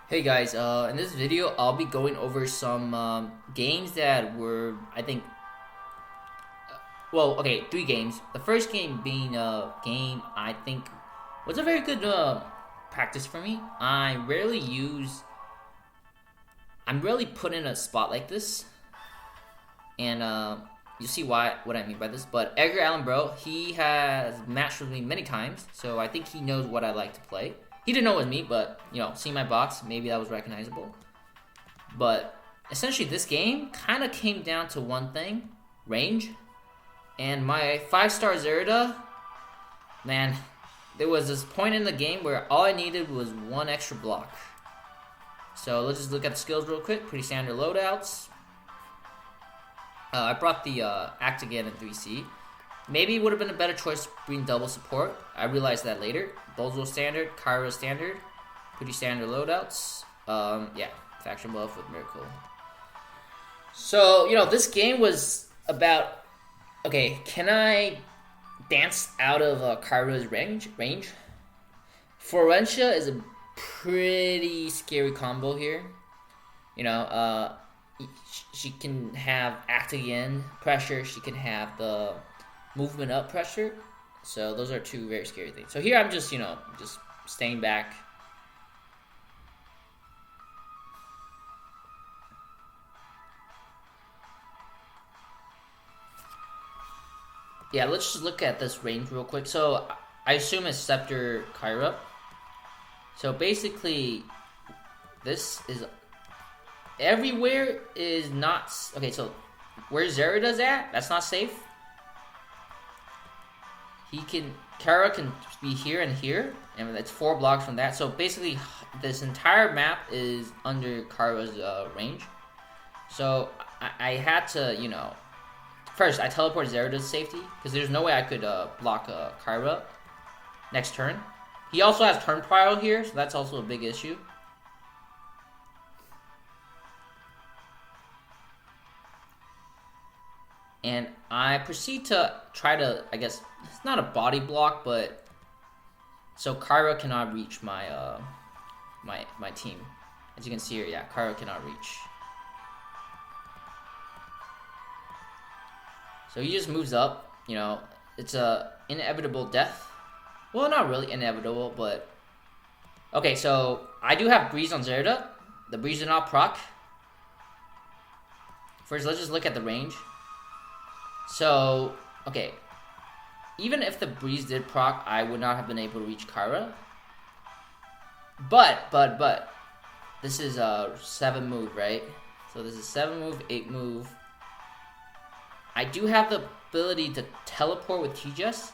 Hey guys, in this video I'll be going over some games that were, I think, three games. The first game being a game I think was a very good practice for me. I'm rarely put in a spot like this, and you'll see what I mean by this. But Edgar Allan Bro, he has matched with me many times, so I think he knows what I like to play. He didn't know it was me, but, seeing my box, maybe that was recognizable. But, essentially, this game kind of came down to one thing. Range. And my 5-star Zerida, man, there was this point in the game where all I needed was one extra block. So, let's just look at the skills real quick. Pretty standard loadouts. I brought the Act Again in 3C. Maybe it would have been a better choice being double support. I realized that later. Bozo standard, Kyra standard, pretty standard loadouts. Faction buff with Miracle. So, this game was about, okay, can I dance out of Kyra's range? Florencia is a pretty scary combo here. She can have Act Again pressure. She can have the movement up pressure. So those are two very scary things. So here I'm just, just staying back. Yeah, let's just look at this range real quick. So I assume it's Scepter Kyra. So basically, this is everywhere is not okay. So where Zerida's at, that's not safe. Kyra can be here and here, and it's 4 blocks from that. So basically, this entire map is under Kyra's range. So I had to, first I teleported Zerida's safety, because there's no way I could block Kyra next turn. He also has turn prio here, so that's also a big issue. And I proceed to try to, I guess, it's not a body block, but so Kyra cannot reach my my team. As you can see here, yeah, Kyra cannot reach. So he just moves up, it's a inevitable death. Well, not really inevitable, but okay, so I do have Breeze on Zerida. The Breeze did not proc. First, let's just look at the range. So, okay, even if the Breeze did proc, I would not have been able to reach Kyra. But, this is a 7 move, right? So this is 7 move, 8 move. I do have the ability to teleport with T-Jess,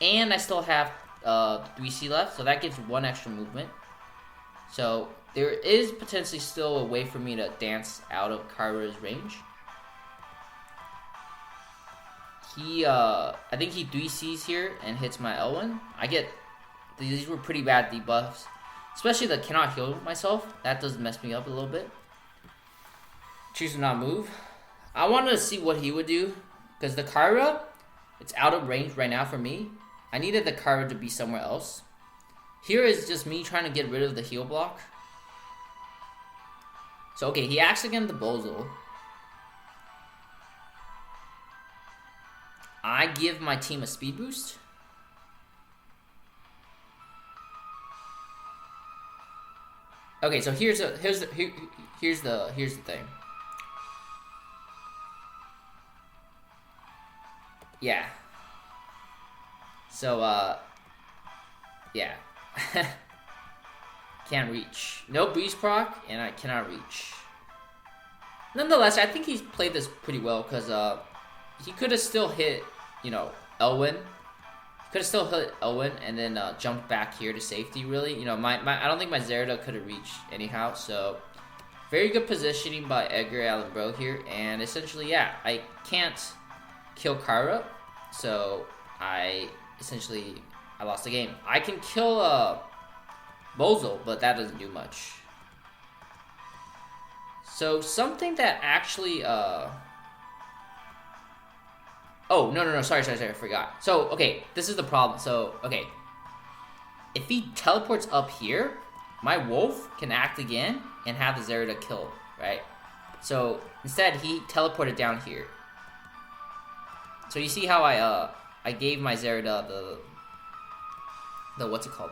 and I still have 3C left, so that gives 1 extra movement. So there is potentially still a way for me to dance out of Kyra's range. I think he 3Cs here and hits my L1. These were pretty bad debuffs. Especially the cannot heal myself. That does mess me up a little bit. Choose to not move. I wanted to see what he would do, because the Kyra, it's out of range right now for me. I needed the Kyra to be somewhere else. Here is just me trying to get rid of the heal block. So, okay, he acts against the Bozo. I give my team a speed boost. Okay, so here's the thing. Yeah. So yeah. Can't reach. No breeze proc, and I cannot reach. Nonetheless, I think he's played this pretty well, because he could have still hit, Elwyn. Could have still hit Elwyn and then jumped back here to safety, really. I don't think my Zerida could have reached anyhow, so very good positioning by Edgar Allan Bro here. And essentially, yeah, I can't kill Kyra, so I lost the game. I can kill Bozo, but that doesn't do much. So something that actually oh, no, sorry, I forgot. So, okay, this is the problem. So, okay, if he teleports up here, my wolf can act again and have the Zerida kill, right? So instead, he teleported down here. So you see how I gave my Zerida the what's it called,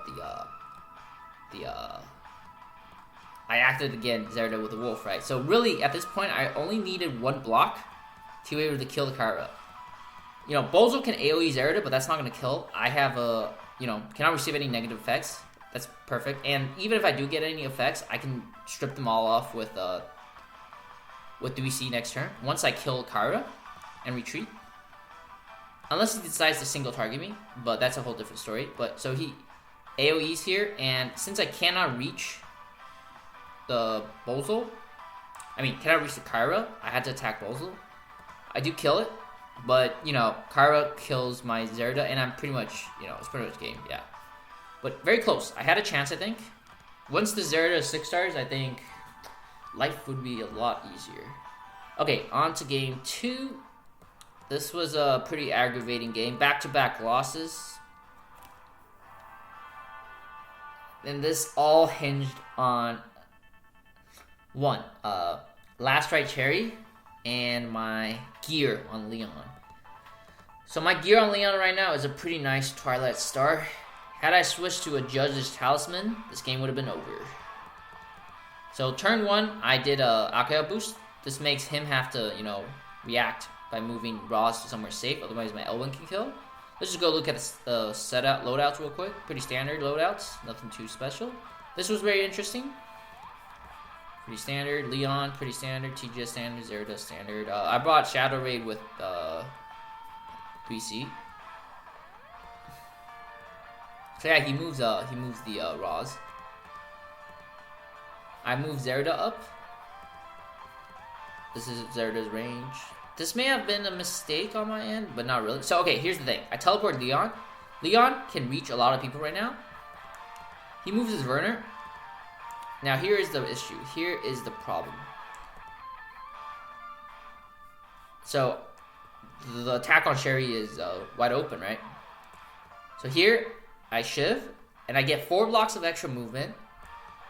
I acted again Zerida with the wolf, right? So really, at this point, I only needed one block to be able to kill the Kyra. You know, Bozo can AoE Zerida, but that's not going to kill. I have a, you know, cannot receive any negative effects. That's perfect. And even if I do get any effects, I can strip them all off with 3C next turn. Once I kill Kyra and retreat. Unless he decides to single target me, but that's a whole different story. But so he AoEs here, and since I cannot reach the Bozo, cannot reach the Kyra, I had to attack Bozo. I do kill it, but, you know, Kyra kills my Zerida, and I'm pretty much, you know, it's pretty much game, yeah. But very close. I had a chance, I think. Once the Zerida is 6 stars, I think life would be a lot easier. Okay, on to game 2. This was a pretty aggravating game. Back-to-back losses. And this all hinged on one, Last Right Cherry and my gear on Leon. So my gear on Leon right now is a pretty nice Twilight Star. Had I switched to a Judge's Talisman, this game would have been over. So turn 1, I did a Akaya boost. This makes him have to, you know, react by moving Ross to somewhere safe, otherwise my Elwyn can kill. Let's just go look at the loadouts real quick. Pretty standard loadouts, nothing too special. This was very interesting. Pretty standard. Leon, pretty standard. TGS standard. Zerida standard. I brought Shadow Raid with 3C. So yeah, he moves the Roz. I move Zerida up. This is Zerida's range. This may have been a mistake on my end, but not really. So okay, here's the thing. I teleport Leon. Leon can reach a lot of people right now. He moves his Werner. Now here is the issue. Here is the problem. So the attack on Sherry is wide open, right? So here I Shiv, and I get 4 blocks of extra movement,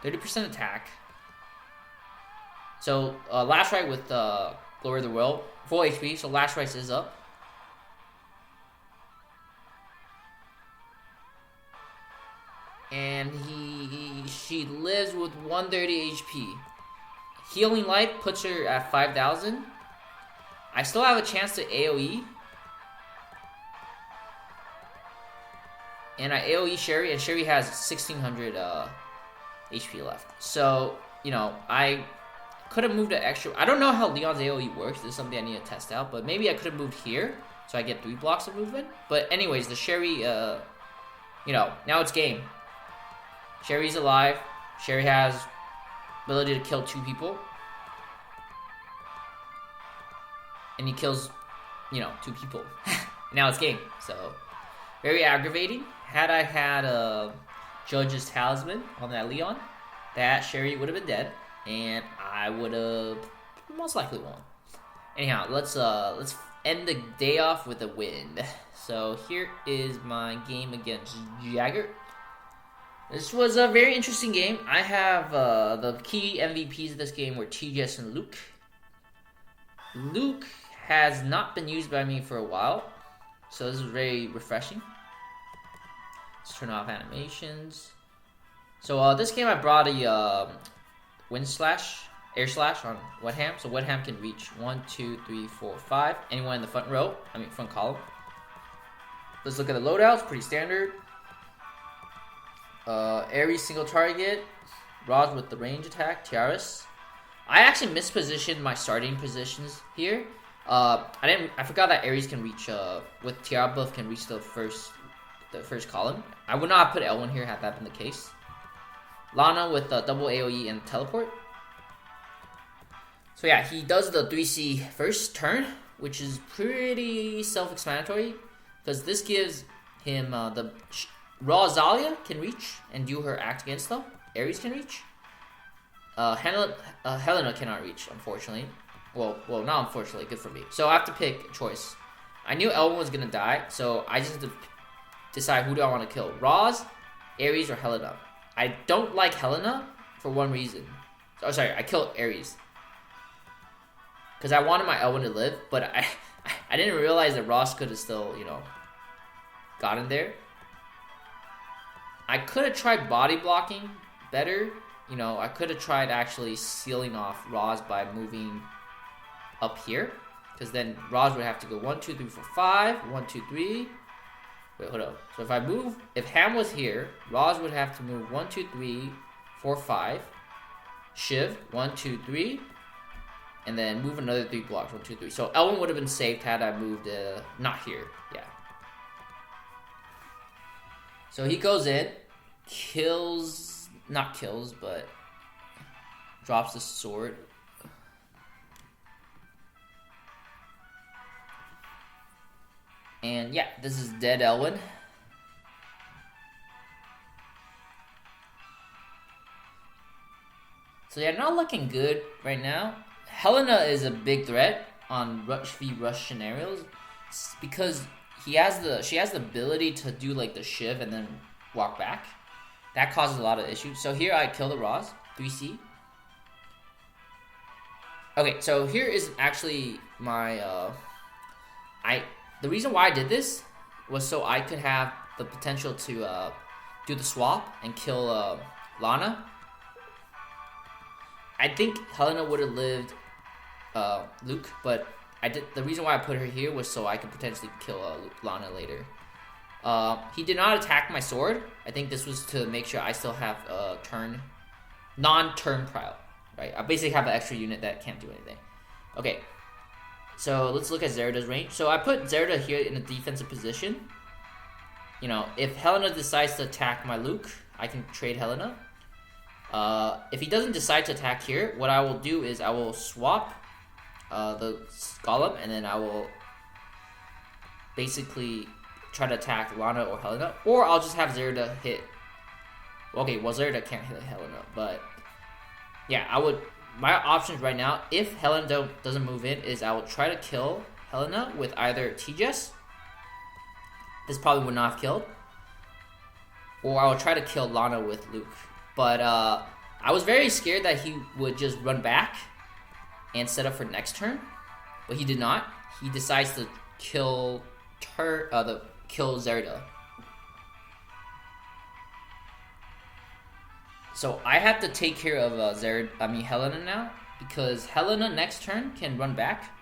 30% attack. So Last Right with Glory of the World, full HP, so Last Right is up. And she lives with 130 HP. Healing Light puts her at 5,000. I still have a chance to AoE. And I AoE Sherry, and Sherry has 1,600 HP left. So, you know, I could have moved an extra. I don't know how Leon's AoE works. This is something I need to test out. But maybe I could have moved here, so I get 3 blocks of movement. But anyways, the Sherry, you know, now it's game. Sherry's alive. Sherry has ability to kill 2 people. And he kills, you know, 2 people. Now it's game. So, very aggravating. Had I had a Judge's Talisman on that Leon, that Sherry would have been dead. And I would have most likely won. Anyhow, let's end the day off with a win. So, here is my game against Jagger. This was a very interesting game. I have the key MVPs of this game were TGS and Luke. Luke has not been used by me for a while, so this is very refreshing. Let's turn off animations. So this game I brought a wind slash, air slash on Wetham. So Wetham can reach 1, 2, 3, 4, 5. Anyone in the front row, front column. Let's look at the loadouts, pretty standard. Ares single target, Roz with the range attack, Tiaras. I actually mispositioned my starting positions here. I forgot that Ares can reach with Tiara buff can reach the first column. I would not have put Elwyn here had that been the case. Lana with double AoE and teleport. So yeah, he does the 3C first turn, which is pretty self-explanatory because this gives him the Raw Zalia can reach and do her act against them. Ares can reach. Helena cannot reach, unfortunately. Well, not unfortunately, good for me. So I have to pick a choice. I knew Elwyn was going to die, so I just had to decide who do I want to kill. Roz, Ares, or Helena. I don't like Helena for one reason. Oh, sorry, I killed Ares. Because I wanted my Elwyn to live, but I didn't realize that Ross could have still, you know, gotten there. I could have tried body blocking better. You know, I could have tried actually sealing off Roz by moving up here. Because then Roz would have to go 1, 2, 3, 4, 5. 1, 2, 3. Wait, hold up. So if I move, if Ham was here, Roz would have to move 1, 2, 3, 4, 5. Shiv, 1, 2, 3. And then move another 3 blocks. 1, 2, 3. So Elwyn would have been saved had I moved, not here. Yeah. So he goes in, kills, not kills, but drops the sword. And yeah, this is dead Elwyn. So yeah, not looking good right now. Helena is a big threat on rush v rush scenarios because she has the ability to do like the shiv and then walk back. That causes a lot of issues. So here I kill the Roz, 3C. Okay, so here is actually my the reason why I did this was so I could have the potential to do the swap and kill Lana. I think Helena would have lived Luke, but the reason why I put her here was so I could potentially kill Lana later. He did not attack my sword. I think this was to make sure I still have non-turn prio, right? I basically have an extra unit that can't do anything. Okay, so let's look at Zerida's range. So I put Zerida here in a defensive position. You know, if Helena decides to attack my Luke, I can trade Helena. If he doesn't decide to attack here, what I will do is I will swap the Golem, and then I will basically try to attack Lana or Helena, or I'll just have Zerida hit. Okay, well Zerida can't hit Helena, but yeah, I would. My options right now, if Helena doesn't move in, is I will try to kill Helena with either T-Jess. This probably would not have killed, or I will try to kill Lana with Luke. But I was very scared that he would just run back and set up for next turn, but he did not. He decides to kill Zerida. So I have to take care of Helena now, because Helena next turn can run back.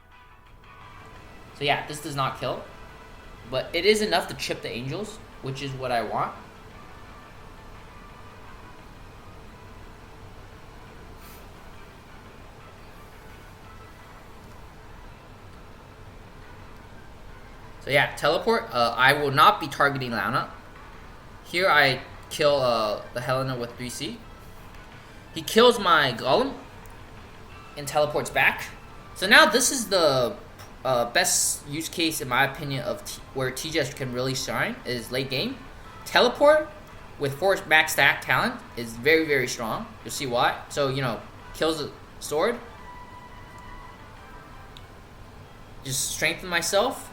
So yeah, this does not kill, but it is enough to chip the angels, which is what I want. So yeah, teleport. I will not be targeting Lana. Here I kill the Helena with 3C. He kills my Golem and teleports back. So now this is the best use case, in my opinion, of where T-Jess can really shine, is late game. Teleport with 4 max stack talent is very, very strong. You'll see why. So, you know, kills the sword. Just strengthen myself.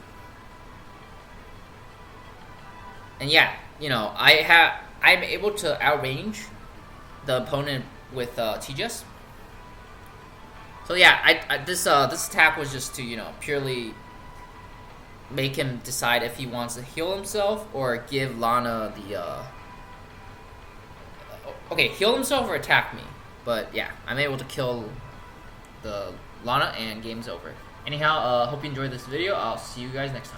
And yeah, you know, I'm able to outrange the opponent with T-Jess. So yeah, this attack was just to, you know, purely make him decide if he wants to heal himself or give Lana the okay, heal himself or attack me. But yeah, I'm able to kill the Lana and game's over. Anyhow, hope you enjoyed this video. I'll see you guys next time.